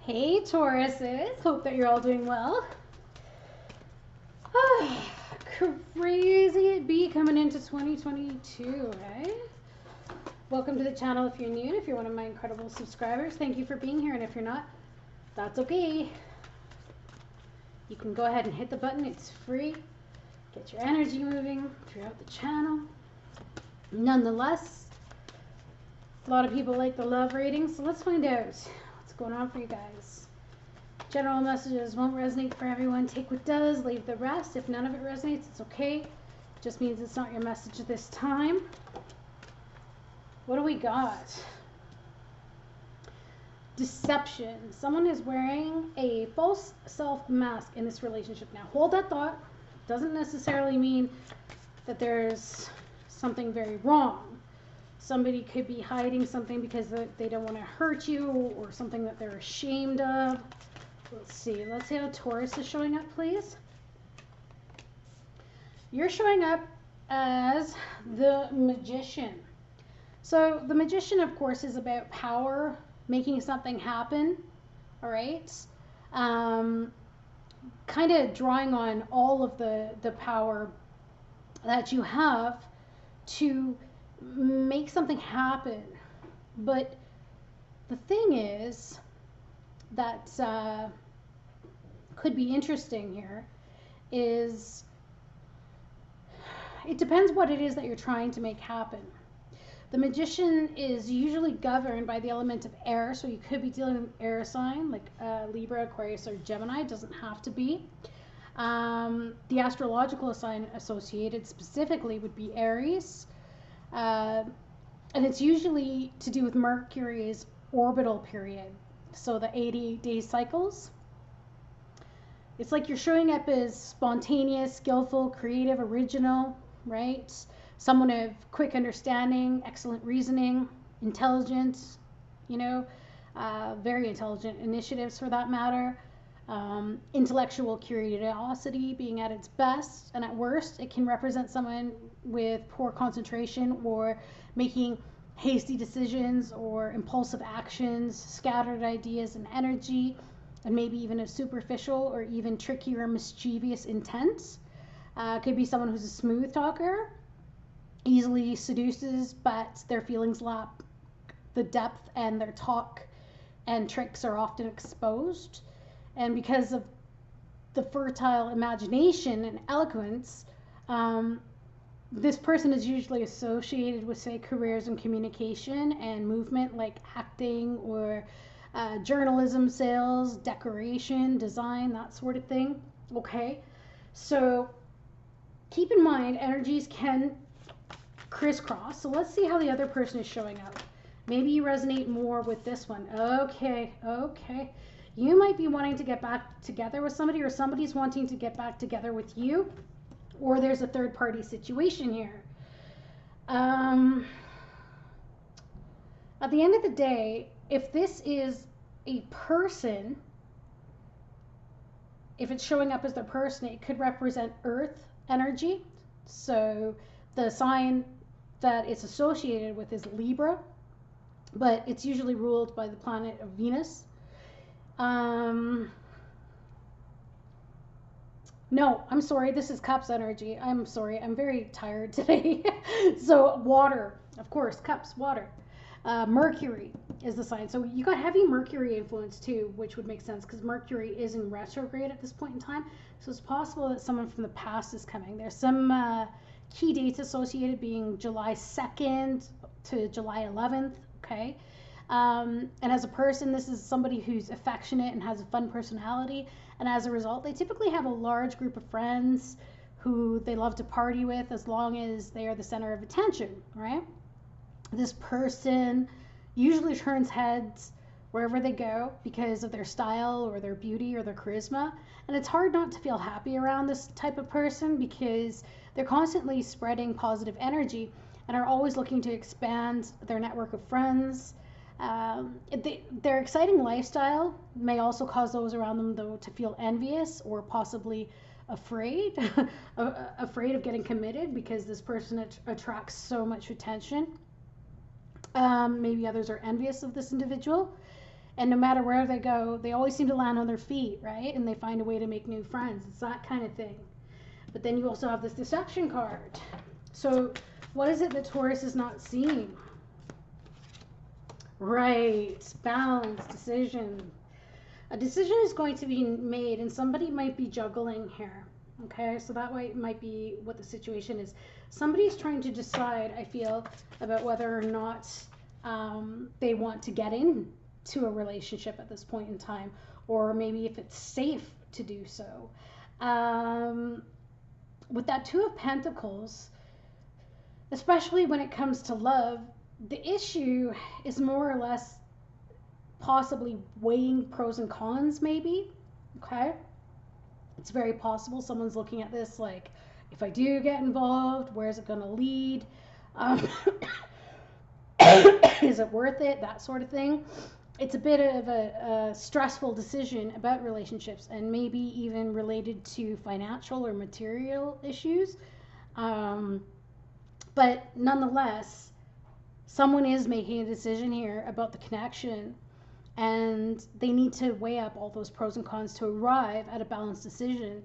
Hey Tauruses, hope that you're all doing well. Crazy it be coming into 2022, eh? Welcome to the channel if you're new, and if you're one of my incredible subscribers, thank you for being here, and if you're not, that's okay. You can go ahead and hit the button, it's free. Get your energy moving throughout the channel. Nonetheless, a lot of people like the love reading, so let's find out what's going on for you guys. General messages won't resonate for everyone. Take what does, leave the rest. If none of it resonates, it's okay. It just means it's not your message this time. What do we got? Deception. Someone is wearing a false self mask in this relationship. Now, hold that thought. Doesn't necessarily mean that there's something very wrong. Somebody could be hiding something because they don't want to hurt you, or something that they're ashamed of. Let's see. Let's see how Taurus is showing up, please. You're showing up as the Magician. So the Magician, of course, is about power, making something happen. All right. Kind of drawing on all of the power that you have to make something happen. But the thing is that could be interesting here is it depends what it is that you're trying to make happen. The Magician is usually governed by the element of air, so you could be dealing with air sign like Libra, Aquarius, or Gemini. It doesn't have to be. The astrological sign associated specifically would be Aries, and it's usually to do with Mercury's orbital period, so the 80-day cycles. It's like you're showing up as spontaneous, skillful, creative, original, right? Someone of quick understanding, excellent reasoning, intelligent, very intelligent initiatives for that matter. Intellectual curiosity being at its best, and at worst, it can represent someone with poor concentration or making hasty decisions or impulsive actions, scattered ideas and energy, and maybe even a superficial or even tricky or mischievous intent. Could be someone who's a smooth talker, easily seduces, but their feelings lack the depth, and their talk and tricks are often exposed. And because of the fertile imagination and eloquence, this person is usually associated with, say, careers in communication and movement, like acting or journalism, sales, decoration, design, that sort of thing. Okay, so keep in mind energies can crisscross. So let's see how the other person is showing up. Maybe you resonate more with this one. Okay. You might be wanting to get back together with somebody, or somebody's wanting to get back together with you, or there's a third party situation here. At the end of the day, if this is a person, if it's showing up as the person, it could represent Earth energy. So the sign that it's associated with is Libra, but it's usually ruled by the planet of Venus. No, I'm sorry, this is Cups energy. I'm sorry, I'm very tired today. So water, of course, Cups, water. Mercury is the sign. So you got heavy Mercury influence too, which would make sense because Mercury is in retrograde at this point in time. So it's possible that someone from the past is coming. There's some key dates associated being July 2nd to July 11th, okay? And as a person, this is somebody who's affectionate and has a fun personality. And as a result, they typically have a large group of friends who they love to party with as long as they are the center of attention, right? This person usually turns heads wherever they go because of their style or their beauty or their charisma. And it's hard not to feel happy around this type of person because they're constantly spreading positive energy and are always looking to expand their network of friends. Their exciting lifestyle may also cause those around them, though, to feel envious or possibly afraid, afraid of getting committed because this person attracts so much attention. Maybe others are envious of this individual. And no matter where they go, they always seem to land on their feet, right? And they find a way to make new friends. It's that kind of thing. But then you also have this deception card. So what is it that Taurus is not seeing? Right, balance, decision. A decision is going to be made, and somebody might be juggling here. Okay, so that might be what the situation is. Somebody's trying to decide, I feel, about whether or not they want to get into a relationship at this point in time, or maybe if it's safe to do so. With that Two of Pentacles, especially when it comes to love, the issue is more or less possibly weighing pros and cons, maybe. Okay, it's very possible someone's looking at this like, if I do get involved, where's it going to lead? Is it worth it? That sort of thing. It's a bit of a stressful decision about relationships, and maybe even related to financial or material issues. But nonetheless, someone is making a decision here about the connection, and they need to weigh up all those pros and cons to arrive at a balanced decision.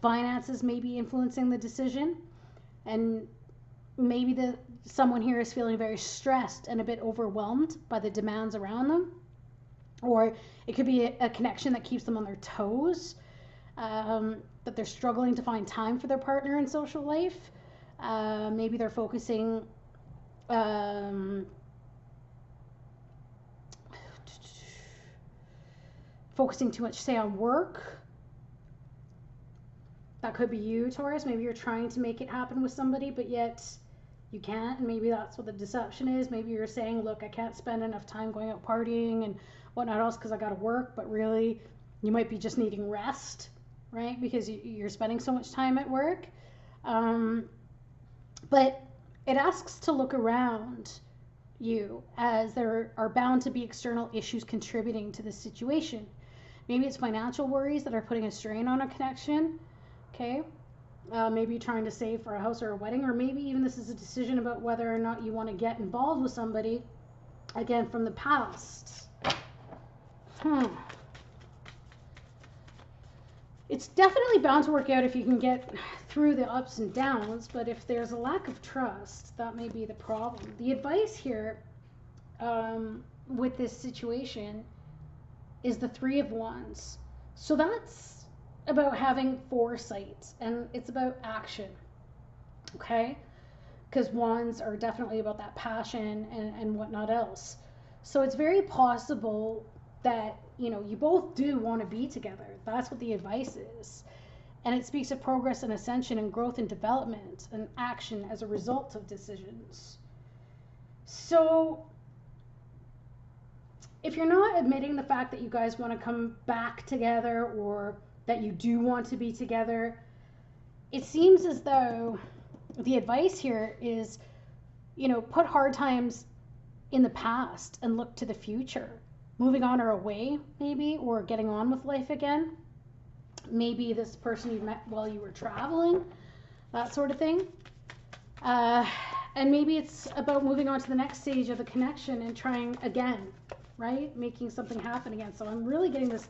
Finances may be influencing the decision, and maybe someone here is feeling very stressed and a bit overwhelmed by the demands around them. Or it could be a connection that keeps them on their toes, but they're struggling to find time for their partner in social life. Maybe they're focusing too much, say, on work. That could be you, Taurus. Maybe you're trying to make it happen with somebody, but yet you can't, and maybe that's what the deception is. Maybe you're saying, look, I can't spend enough time going out partying and whatnot else because I got to work, but really you might be just needing rest, right? Because you're spending so much time at work. But it asks to look around you, as there are bound to be external issues contributing to this situation. Maybe it's financial worries that are putting a strain on a connection. Okay. Maybe you're trying to save for a house or a wedding, or maybe even this is a decision about whether or not you want to get involved with somebody, again, from the past. It's definitely bound to work out if you can get through the ups and downs, but if there's a lack of trust, that may be the problem. The advice here with this situation is the Three of Wands. So that's about having foresight, and it's about action, okay? Because wands are definitely about that passion and whatnot else. So it's very possible that, you know, you both do want to be together. That's what the advice is. And it speaks of progress and ascension and growth and development and action as a result of decisions. So if you're not admitting the fact that you guys want to come back together, or that you do want to be together, it seems as though the advice here is, you know, put hard times in the past and look to the future. Moving on or away, maybe, or getting on with life again. Maybe this person you met while you were traveling, that sort of thing. And maybe it's about moving on to the next stage of the connection and trying again, right? Making something happen again. So I'm really getting this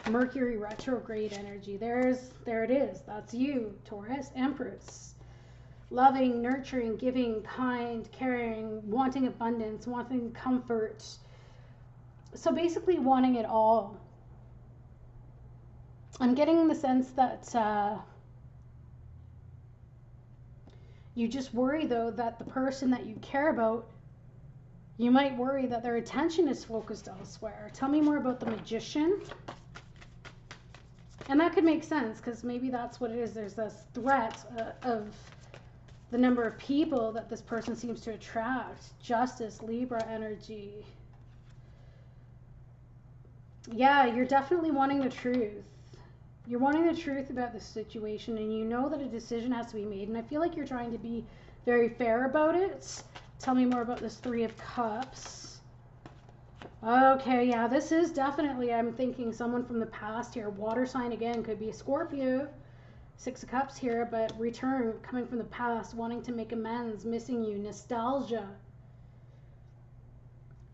Mercury retrograde energy. There it is. That's you, Taurus, Empress. Loving, nurturing, giving, kind, caring, wanting abundance, wanting comfort. So basically wanting it all. I'm getting the sense that you just worry, though, that the person that you care about, you might worry that their attention is focused elsewhere. Tell me more about the Magician. And that could make sense, because maybe that's what it is. There's this threat of the number of people that this person seems to attract. Justice, Libra energy. Yeah, you're definitely wanting the truth. You're wanting the truth about the situation, and you know that a decision has to be made. And I feel like you're trying to be very fair about it. Tell me more about this Three of Cups. Okay, yeah, this is definitely, I'm thinking, someone from the past here. Water sign again, could be a Scorpio. Six of Cups here, but return, coming from the past, wanting to make amends, missing you, nostalgia.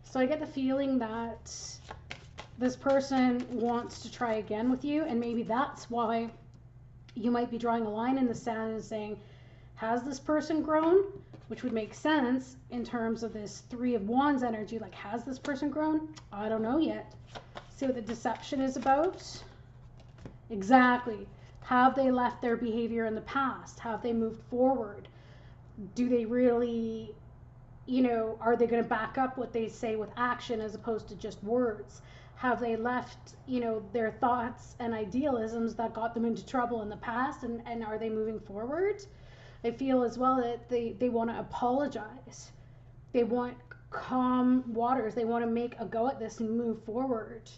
So I get the feeling that this person wants to try again with you, and maybe that's why you might be drawing a line in the sand and saying, has this person grown? Which would make sense in terms of this Three of Wands energy. Like, has this person grown? I don't know yet. See what the deception is about? Exactly. Have they left their behavior in the past? Have they moved forward? Do they really, are they going to back up what they say with action as opposed to just words? Have they left, their thoughts and idealisms that got them into trouble in the past, and are they moving forward? I feel as well that they want to apologize. They want calm waters. They want to make a go at this and move forward.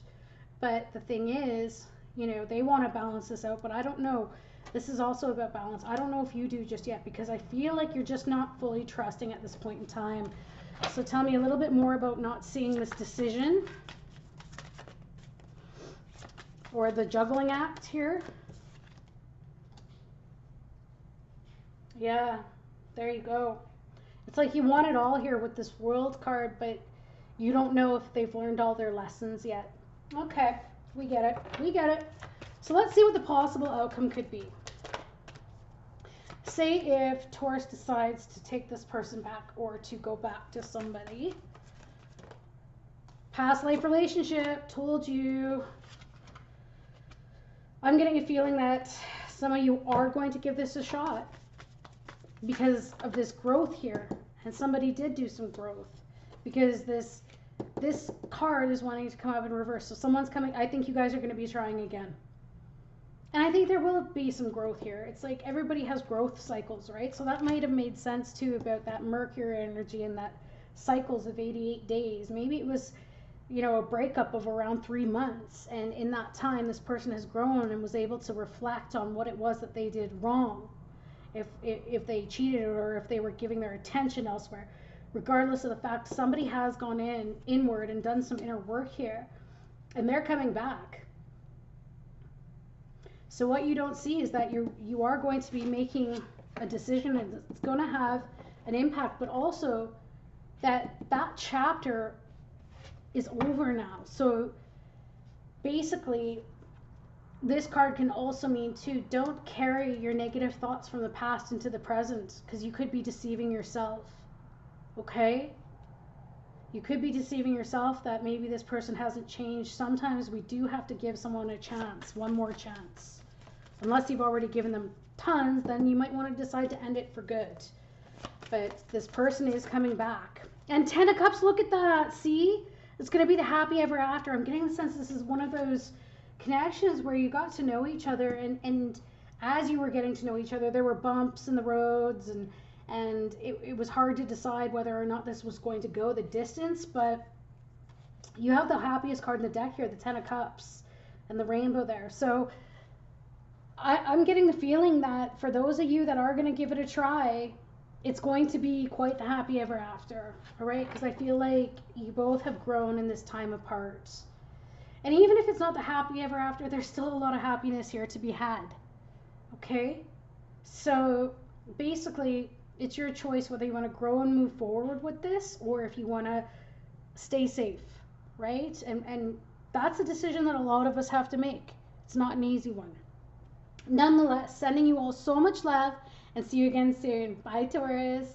But the thing is, they want to balance this out, but I don't know. This is also about balance. I don't know if you do just yet, because I feel like you're just not fully trusting at this point in time. So tell me a little bit more about not seeing this decision or the juggling act here. Yeah, there you go. It's like you want it all here with this World card, but you don't know if they've learned all their lessons yet. Okay, we get it. We get it. So let's see what the possible outcome could be. Say if Taurus decides to take this person back or to go back to somebody. Past life relationship, told you. I'm getting a feeling that some of you are going to give this a shot because of this growth here. And somebody did do some growth, because this card is wanting to come up in reverse. So someone's coming. I think you guys are going to be trying again. And I think there will be some growth here. It's like everybody has growth cycles, right? So that might have made sense too about that Mercury energy and that cycles of 88 days. Maybe it was, a breakup of around 3 months. And in that time, this person has grown and was able to reflect on what it was that they did wrong. If they cheated or if they were giving their attention elsewhere. Regardless of the fact, somebody has gone inward and done some inner work here. And they're coming back. So what you don't see is that you are going to be making a decision, and it's going to have an impact, but also that chapter is over now. So basically, this card can also mean too, don't carry your negative thoughts from the past into the present, because you could be deceiving yourself. Okay? You could be deceiving yourself that maybe this person hasn't changed. Sometimes we do have to give someone a chance, one more chance. Unless you've already given them tons, then you might want to decide to end it for good. But this person is coming back. And 10 of Cups, look at that. See? It's going to be the happy ever after. I'm getting the sense this is one of those connections where you got to know each other, and as you were getting to know each other, there were bumps in the roads, and it was hard to decide whether or not this was going to go the distance. But you have the happiest card in the deck here, the 10 of Cups, and the rainbow there. So I'm getting the feeling that for those of you that are going to give it a try, it's going to be quite the happy ever after, all right? Because I feel like you both have grown in this time apart. And even if it's not the happy ever after, there's still a lot of happiness here to be had, okay? So basically, it's your choice whether you want to grow and move forward with this, or if you want to stay safe, right? And that's a decision that a lot of us have to make. It's not an easy one. Nonetheless, sending you all so much love, and see you again soon. Bye, Taurus.